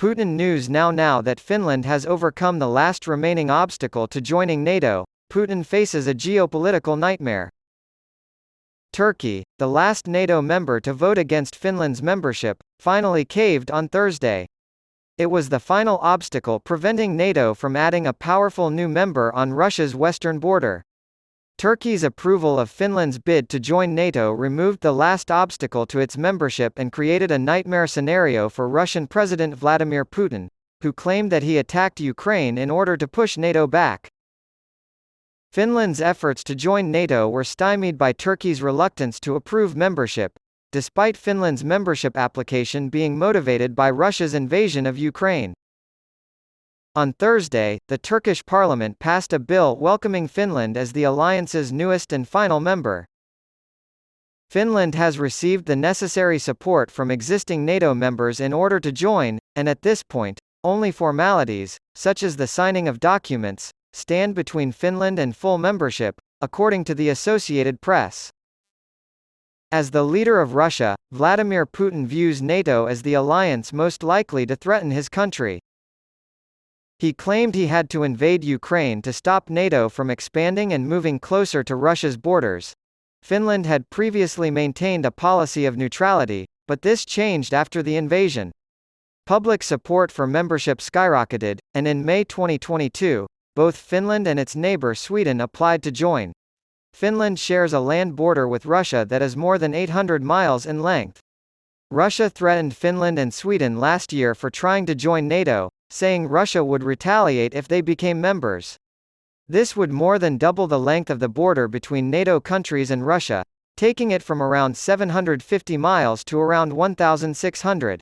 Putin News Now Now that Finland has overcome the last remaining obstacle to joining NATO. Putin faces a geopolitical nightmare. Turkey, the last NATO member to vote against Finland's membership, finally caved on Thursday. It was the final obstacle preventing NATO from adding a powerful new member on Russia's western border. Turkey's approval of Finland's bid to join NATO removed the last obstacle to its membership and created a nightmare scenario for Russian President Vladimir Putin, who claimed that he attacked Ukraine in order to push NATO back. Finland's efforts to join NATO were stymied by Turkey's reluctance to approve membership, despite Finland's membership application being motivated by Russia's invasion of Ukraine. On Thursday, the Turkish parliament passed a bill welcoming Finland as the alliance's newest and final member. Finland has received the necessary support from existing NATO members in order to join, and at this point, only formalities, such as the signing of documents, stand between Finland and full membership, according to the Associated Press. As the leader of Russia, Vladimir Putin views NATO as the alliance most likely to threaten his country. He claimed he had to invade Ukraine to stop NATO from expanding and moving closer to Russia's borders. Finland had previously maintained a policy of neutrality, but this changed after the invasion. Public support for membership skyrocketed, and in May 2022, both Finland and its neighbor Sweden applied to join. Finland shares a land border with Russia that is more than 800 miles in length. Russia threatened Finland and Sweden last year for trying to join NATO, saying Russia would retaliate if they became members. This would more than double the length of the border between NATO countries and Russia, taking it from around 750 miles to around 1,600.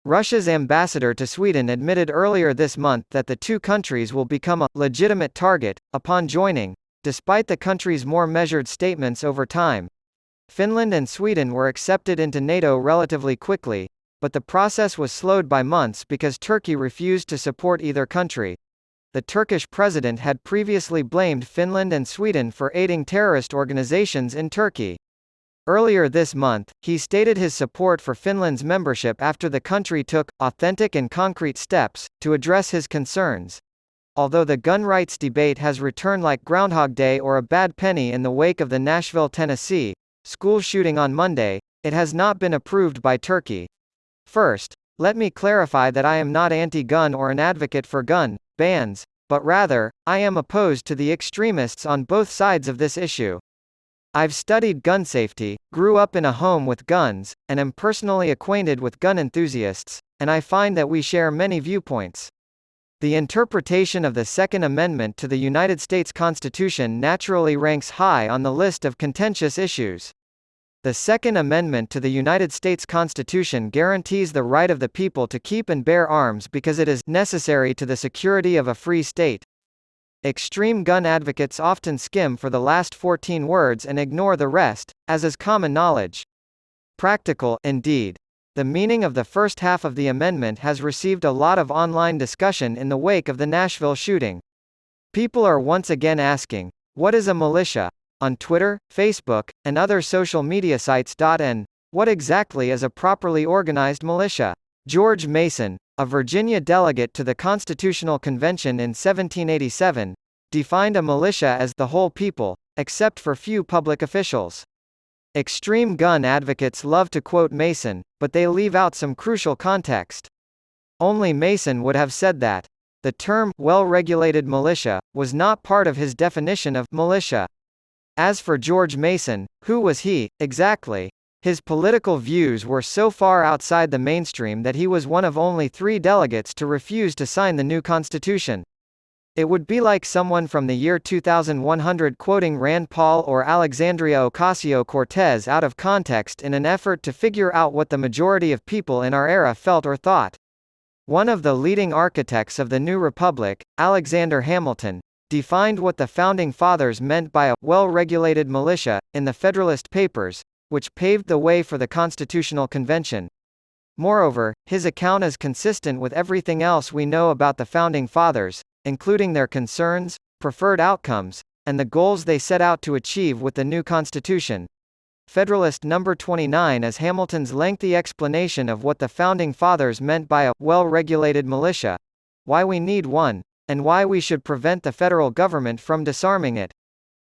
Russia's ambassador to Sweden admitted earlier this month that the two countries will become a legitimate target upon joining, despite the countries' more measured statements over time. Finland and Sweden were accepted into NATO relatively quickly, but the process was slowed by months because Turkey refused to support either country. The Turkish president had previously blamed Finland and Sweden for aiding terrorist organizations in Turkey. Earlier this month, he stated his support for Finland's membership after the country took authentic and concrete steps to address his concerns. Although the gun rights debate has returned like Groundhog Day or a bad penny in the wake of the Nashville, Tennessee, school shooting on Monday, it has not been approved by Turkey. First, let me clarify that I am not anti-gun or an advocate for gun bans, but rather, I am opposed to the extremists on both sides of this issue. I've studied gun safety, grew up in a home with guns, and am personally acquainted with gun enthusiasts, and I find that we share many viewpoints. The interpretation of the Second Amendment to the United States Constitution naturally ranks high on the list of contentious issues. The Second Amendment to the United States Constitution guarantees the right of the people to keep and bear arms because it is necessary to the security of a free state. Extreme gun advocates often skim for the last 14 words and ignore the rest, as is common knowledge. Practical, indeed. The meaning of the first half of the amendment has received a lot of online discussion in the wake of the Nashville shooting. People are once again asking, what is a militia? On Twitter, Facebook, and other social media sites. And what exactly is a properly organized militia? George Mason, a Virginia delegate to the Constitutional Convention in 1787, defined a militia as the whole people, except for few public officials. Extreme gun advocates love to quote Mason, but they leave out some crucial context. Only Mason would have said that. The term well-regulated militia was not part of his definition of militia. As for George Mason, who was he, exactly? His political views were so far outside the mainstream that he was one of only 3 delegates to refuse to sign the new Constitution. It would be like someone from the year 2100 quoting Rand Paul or Alexandria Ocasio-Cortez out of context in an effort to figure out what the majority of people in our era felt or thought. One of the leading architects of the new republic, Alexander Hamilton, defined what the Founding Fathers meant by a well-regulated militia in the Federalist Papers, which paved the way for the Constitutional Convention. Moreover, his account is consistent with everything else we know about the Founding Fathers, including their concerns, preferred outcomes, and the goals they set out to achieve with the new Constitution. Federalist Number 29 as Hamilton's lengthy explanation of what the Founding Fathers meant by a well-regulated militia, why we need one, and why we should prevent the federal government from disarming it.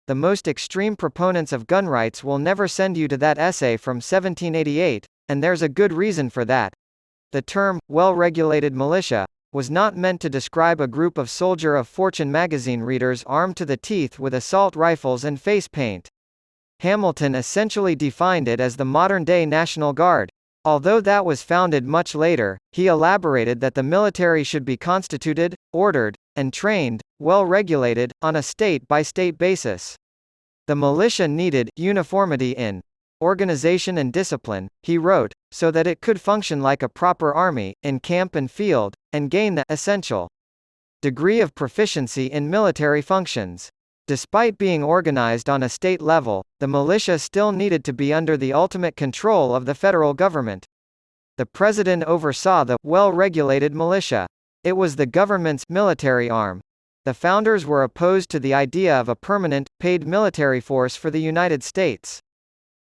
The most extreme proponents of gun rights will never send you to that essay from 1788, and there's a good reason for that. The term, well-regulated militia, was not meant to describe a group of soldier of Fortune magazine readers armed to the teeth with assault rifles and face paint. Hamilton essentially defined it as the modern-day National Guard. Although that was founded much later, he elaborated that the military should be constituted, ordered, and trained, well-regulated, on a state-by-state basis. The militia needed uniformity in organization and discipline, he wrote, so that it could function like a proper army, in camp and field, and gain the essential degree of proficiency in military functions. Despite being organized on a state level, the militia still needed to be under the ultimate control of the federal government. The president oversaw the well-regulated militia. It was the government's military arm. The founders were opposed to the idea of a permanent, paid military force for the United States.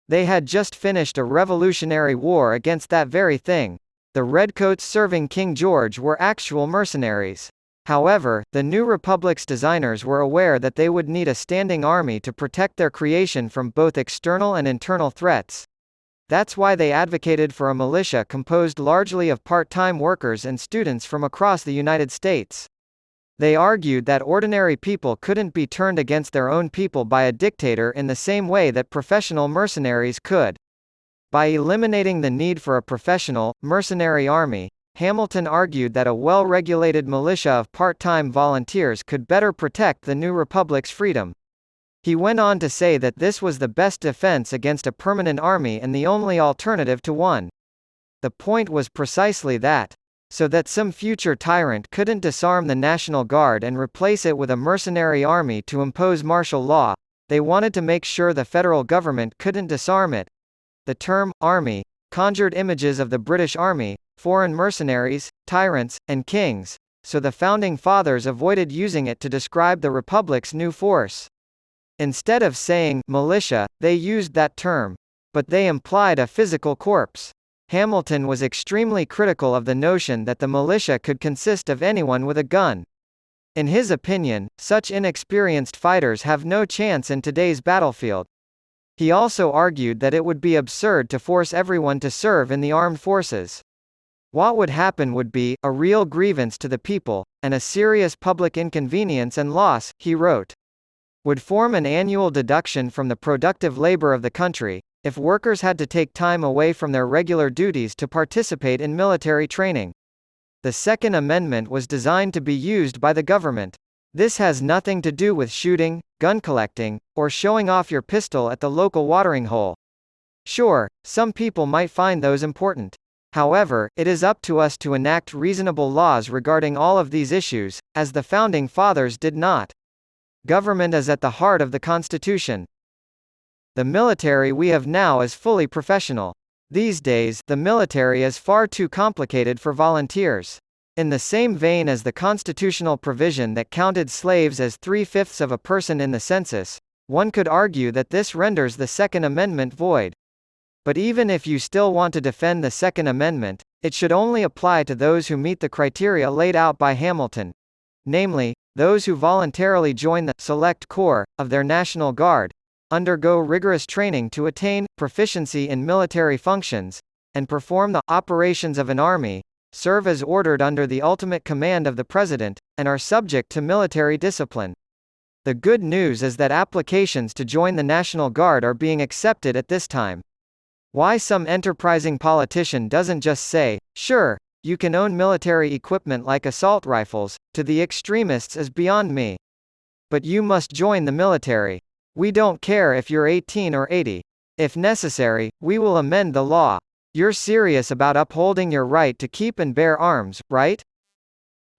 They had just finished a revolutionary war against that very thing. The redcoats serving King George were actual mercenaries. However, the new republic's designers were aware that they would need a standing army to protect their creation from both external and internal threats. That's why they advocated for a militia composed largely of part-time workers and students from across the United States. They argued that ordinary people couldn't be turned against their own people by a dictator in the same way that professional mercenaries could. By eliminating the need for a professional, mercenary army, Hamilton argued that a well-regulated militia of part-time volunteers could better protect the new republic's freedom. He went on to say that this was the best defense against a permanent army and the only alternative to one. The point was precisely that. So that some future tyrant couldn't disarm the National Guard and replace it with a mercenary army to impose martial law, they wanted to make sure the federal government couldn't disarm it. The term, army, conjured images of the British Army, foreign mercenaries, tyrants, and kings, so the Founding Fathers avoided using it to describe the Republic's new force. Instead of saying militia, they used that term. But they implied a physical corps. Hamilton was extremely critical of the notion that the militia could consist of anyone with a gun. In his opinion, such inexperienced fighters have no chance in today's battlefield. He also argued that it would be absurd to force everyone to serve in the armed forces. What would happen would be a real grievance to the people, and a serious public inconvenience and loss, he wrote. Would form an annual deduction from the productive labor of the country, if workers had to take time away from their regular duties to participate in military training. The Second Amendment was designed to be used by the government. This has nothing to do with shooting, gun collecting, or showing off your pistol at the local watering hole. Sure, some people might find those important. However, it is up to us to enact reasonable laws regarding all of these issues, as the Founding Fathers did not. Government is at the heart of the Constitution. The military we have now is fully professional. These days, the military is far too complicated for volunteers. In the same vein as the constitutional provision that counted slaves as 3/5 of a person in the census, one could argue that this renders the Second Amendment void. But even if you still want to defend the Second Amendment, it should only apply to those who meet the criteria laid out by Hamilton. Namely, those who voluntarily join the select corps of their National Guard, undergo rigorous training to attain proficiency in military functions, and perform the operations of an army, serve as ordered under the ultimate command of the President, and are subject to military discipline. The good news is that applications to join the National Guard are being accepted at this time. Why some enterprising politician doesn't just say, "Sure, you can own military equipment like assault rifles," to the extremists is beyond me. But you must join the military. We don't care if you're 18 or 80. If necessary, we will amend the law. You're serious about upholding your right to keep and bear arms, right?